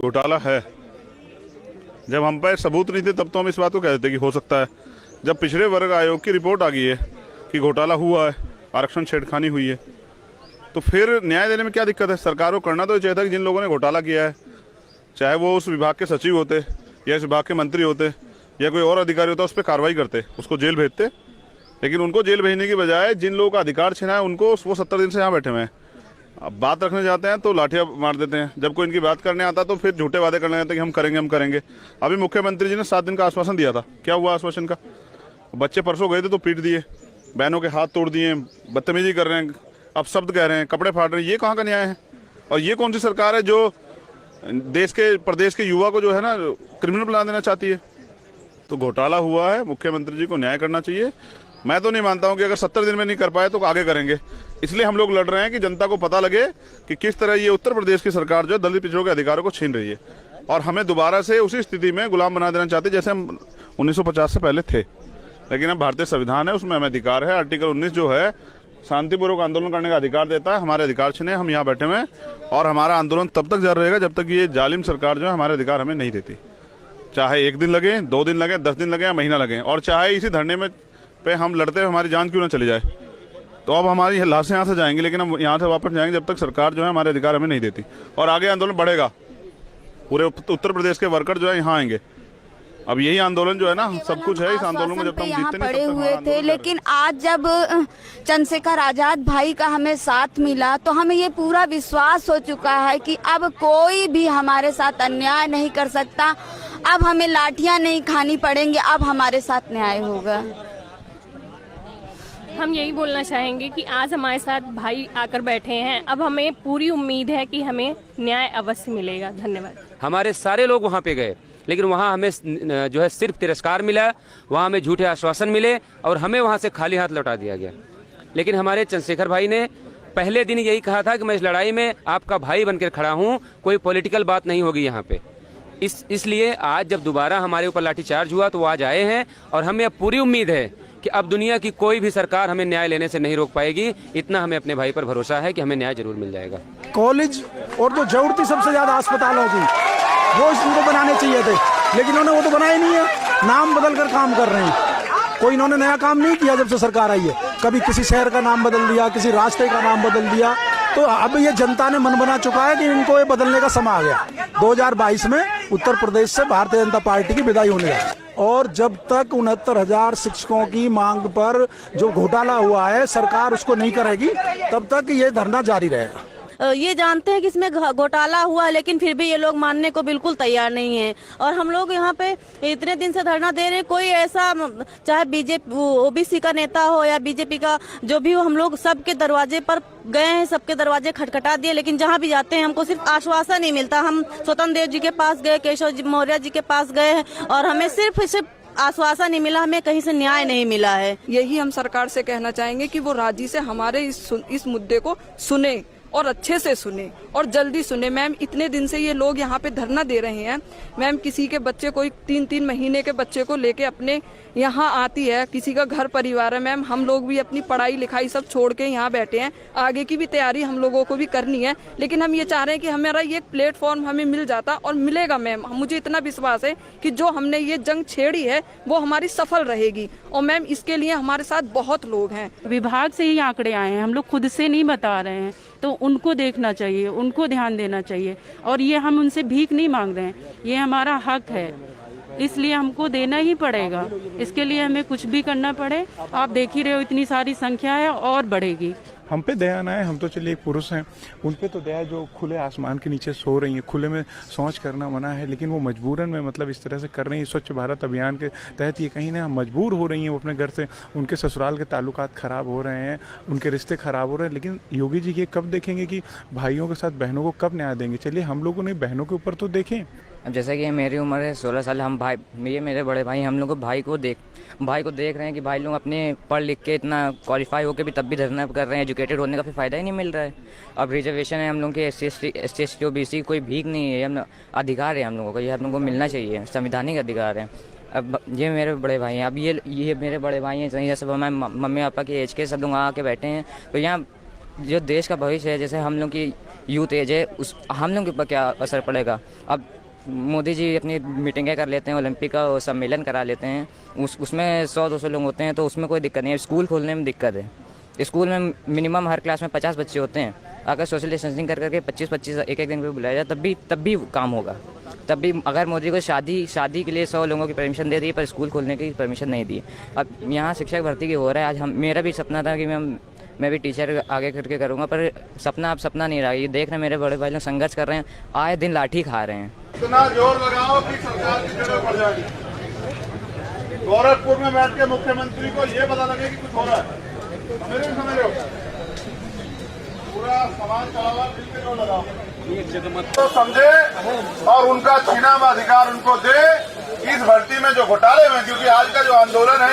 घोटाला है। जब हम पे सबूत नहीं थे तब तो हम इस बात को कहते थे कि हो सकता है। जब पिछड़े वर्ग आयोग की रिपोर्ट आ गई है कि घोटाला हुआ है, आरक्षण छेड़खानी हुई है, तो फिर न्याय देने में क्या दिक्कत है? सरकार को करना तो चाहिए था कि जिन लोगों ने घोटाला किया है, चाहे वो उस विभाग के सचिव होते या इस विभाग के मंत्री होते या कोई और अधिकारी होता, उस पर कार्रवाई करते, उसको जेल भेजते। लेकिन उनको जेल भेजने की बजाय जिन लोगों का अधिकार छिना है उनको, वो 70 दिन से यहाँ बैठे हुए हैं। अब बात रखने जाते हैं तो लाठियाँ मार देते हैं। जब कोई इनकी बात करने आता तो फिर झूठे वादे करने जाते हैं कि हम करेंगे हम करेंगे। अभी मुख्यमंत्री जी ने 7 दिन का आश्वासन दिया था, क्या हुआ आश्वासन का? बच्चे परसों गए थे तो पीट दिए, बहनों के हाथ तोड़ दिए, बदतमीजी कर रहे हैं, अब शब्द कह रहे हैं, कपड़े फाड़ रहे हैं। ये कहाँ का न्याय है? और ये कौन सी सरकार है जो देश के प्रदेश के युवा को जो है ना क्रिमिनल बना देना चाहती है? तो घोटाला हुआ है, मुख्यमंत्री जी को न्याय करना चाहिए। मैं तो नहीं मानता हूं कि अगर 70 दिन में नहीं कर पाए तो आगे करेंगे। इसलिए हम लोग लड़ रहे हैं कि जनता को पता लगे कि किस तरह ये उत्तर प्रदेश की सरकार जो है दलित पिछड़ों के अधिकारों को छीन रही है और हमें दोबारा से उसी स्थिति में गुलाम बना देना चाहती है जैसे हम 1950 से पहले थे। लेकिन अब भारतीय संविधान है, उसमें हमें अधिकार है। आर्टिकल 19 जो है शांतिपूर्वक आंदोलन करने का अधिकार देता है। हमारे अधिकार छिने, हम यहाँ बैठे हुए हैं और हमारा आंदोलन तब तक जारी रहेगा जब तक ये जालिम सरकार जो है हमारे अधिकार हमें नहीं देती। चाहे 1 दिन लगे, 2 दिन लगे, 10 दिन लगे या महीना लगे, और चाहे इसी धरने में पे हम लड़ते हुए हमारी जान क्यों ना चली जाए। तो अब हमारी लाशें यहाँ से जाएंगी, लेकिन हम यहाँ से वापस जाएंगे जब तक सरकार जो है हमारे अधिकार हमें नहीं देती। और आगे आंदोलन बढ़ेगा, पूरे उत्तर प्रदेश के वर्कर जो है यहाँ आएंगे। अब यही आंदोलन जो है ना, सब कुछ है इस आंदोलन में। जब तक यहाँ पड़े हुए थे, लेकिन आज जब चंद्रशेखर आजाद भाई का हमें साथ मिला तो हमें ये पूरा विश्वास हो चुका है कि अब कोई भी हमारे साथ अन्याय नहीं कर सकता। अब हमें लाठियां नहीं खानी पड़ेंगी, अब हमारे साथ न्याय होगा। हम यही बोलना चाहेंगे कि आज हमारे साथ भाई आकर बैठे हैं, अब हमें पूरी उम्मीद है कि हमें न्याय अवश्य मिलेगा। धन्यवाद। हमारे सारे लोग वहाँ पे गए, लेकिन वहाँ हमें जो है सिर्फ तिरस्कार मिला, वहाँ हमें झूठे आश्वासन मिले और हमें वहाँ से खाली हाथ लौटा दिया गया। लेकिन हमारे चंद्रशेखर भाई ने पहले दिन यही कहा था कि मैं इस लड़ाई में आपका भाई बनकर खड़ा हूँ, कोई पॉलिटिकल बात नहीं होगी यहाँ पे। इसलिए आज जब दोबारा हमारे ऊपर लाठीचार्ज हुआ तो वो आज आए हैं और हमें अब पूरी उम्मीद है कि अब दुनिया की कोई भी सरकार हमें न्याय लेने से नहीं रोक पाएगी। इतना हमें अपने भाई पर भरोसा है कि हमें न्याय जरूर मिल जाएगा। कॉलेज और जो जरूरत थी सबसे ज्यादा अस्पतालों की, वो इनको बनाने चाहिए थे, लेकिन उन्होंने वो तो बनाए नहीं है, नाम बदल कर काम कर रहे हैं। कोई इन्होंने नया काम नहीं किया जब से सरकार आई है। कभी किसी शहर का नाम बदल दिया, किसी रास्ते का नाम बदल दिया। तो अब ये जनता ने मन बना चुका है कि इनको ये बदलने का समय आ गया। 2022 में उत्तर प्रदेश से भारतीय जनता पार्टी की विदाई होने लगी और जब तक 69,000 शिक्षकों की मांग पर जो घोटाला हुआ है सरकार उसको नहीं करेगी, तब तक ये धरना जारी रहेगा। ये जानते हैं कि इसमें घोटाला हुआ, लेकिन फिर भी ये लोग मानने को बिल्कुल तैयार नहीं है। और हम लोग यहाँ पे इतने दिन से धरना दे रहे हैं, कोई ऐसा चाहे बीजेपी ओबीसी का नेता हो या बीजेपी का जो भी हो, हम लोग सबके दरवाजे पर गए हैं, सबके दरवाजे खटखटा दिए, लेकिन जहाँ भी जाते हैं हमको सिर्फ आश्वासन नहीं मिलता। हम स्वतंत्र देव जी के पास गए, केशव मौर्य जी के पास गए हैं और हमें सिर्फ आश्वासन नहीं मिला, हमें कहीं से न्याय नहीं मिला है। यही हम सरकार से कहना चाहेंगे कि वो राजी से हमारे इस मुद्दे को सुने और अच्छे से सुने और जल्दी सुने। मैम इतने दिन से ये लोग यहाँ पे धरना दे रहे हैं। मैम किसी के बच्चे कोई 3-3 महीने के बच्चे को लेके अपने यहाँ आती है, किसी का घर परिवार है। मैम हम लोग भी अपनी पढ़ाई लिखाई सब छोड़ के यहाँ बैठे हैं, आगे की भी तैयारी हम लोगों को भी करनी है। लेकिन हम ये चाह रहे हैं कि हमारा ये प्लेटफॉर्म हमें मिल जाता और मिलेगा। मैम मुझे इतना विश्वास है कि जो हमने ये जंग छेड़ी है वो हमारी सफल रहेगी और मैम इसके लिए हमारे साथ बहुत लोग हैं। विभाग से ही आंकड़े आए हैं, हम लोग खुद से नहीं बता रहे हैं, तो उनको देखना चाहिए, उनको ध्यान देना चाहिए। और ये हम उनसे भीख नहीं मांग रहे हैं, ये हमारा हक है, इसलिए हमको देना ही पड़ेगा। इसके लिए हमें कुछ भी करना पड़े। आप देख ही रहे हो इतनी सारी संख्या है और बढ़ेगी। हम पे दया ना है, हम तो चलिए एक पुरुष हैं, उन पे तो दया जो खुले आसमान के नीचे सो रही हैं, खुले में शौच करना मना है, लेकिन वो मजबूरन में मतलब इस तरह से कर रही हैं। स्वच्छ भारत अभियान के तहत ये कहीं ना मजबूर हो रही हैं वो अपने घर से, उनके ससुराल के ताल्लुकात ख़राब हो रहे हैं, उनके रिश्ते ख़राब हो रहे हैं। लेकिन योगी जी ये कब देखेंगे कि भाइयों के साथ बहनों को कब न्याय देंगे? चलिए हम लोगों ने बहनों के ऊपर तो देखें। अब जैसे कि मेरी उम्र है 16 साल, हम भाई, ये मेरे बड़े भाई, हम लोग भाई को देख रहे हैं कि भाई लोग अपने पढ़ लिख के इतना क्वालिफाई होकर भी तब भी धरना कर रहे हैं। एजुकेटेड होने का फिर फ़ायदा ही नहीं मिल रहा है। अब रिजर्वेशन है हम लोग के, SC/ST OBC कोई भीख नहीं है, हम अधिकार है हम लोगों का, ये हम लोगों को मिलना चाहिए, संवैधानिक अधिकार है। अब ये मेरे बड़े भाई हैं, अब ये मेरे बड़े भाई हैं, ये सब हमारे मम्मी पापा के एज के सब लोग आके बैठे हैं। तो यहाँ जो देश का भविष्य है, जैसे हम लोग की यूथ एज है, उस हम लोगों के ऊपर क्या असर पड़ेगा। अब मोदी जी अपनी मीटिंगें कर लेते हैं, ओलंपिक का सम्मेलन करा लेते हैं, उसमें 100-200 लोग होते हैं, तो उसमें कोई दिक्कत नहीं है। स्कूल खोलने में दिक्कत है। स्कूल में मिनिमम हर क्लास में 50 बच्चे होते हैं। अगर सोशल डिस्टेंसिंग कर करके 25-25 एक दिन पे बुलाया जाए तब भी काम होगा। तब भी अगर मोदी को शादी के लिए 100 लोगों की परमिशन दे दी पर स्कूल खोलने की परमिशन नहीं दी। अब यहाँ शिक्षक भर्ती की हो रहा है। आज मेरा भी सपना था कि मैं भी टीचर आगे करके करूँगा, पर सपना अब सपना नहीं रहा। ये देख रहे हैं मेरे बड़े भाई लोग संघर्ष कर रहे हैं, आए दिन लाठी खा रहे हैं। इतना जोर लगाओ कि सरकार की जड़ें पड़ जाएगी। गोरखपुर में बैठ के मुख्यमंत्री को ये पता लगे कि कुछ हो रहा है। मेरे भी समझ रहे हो, पूरा समाज चलावा बिल्कुल जोर लगाओ तो समझे और उनका छीना हुआ अधिकार उनको दे इस भर्ती में जो घोटाले में, क्योंकि आज का जो आंदोलन है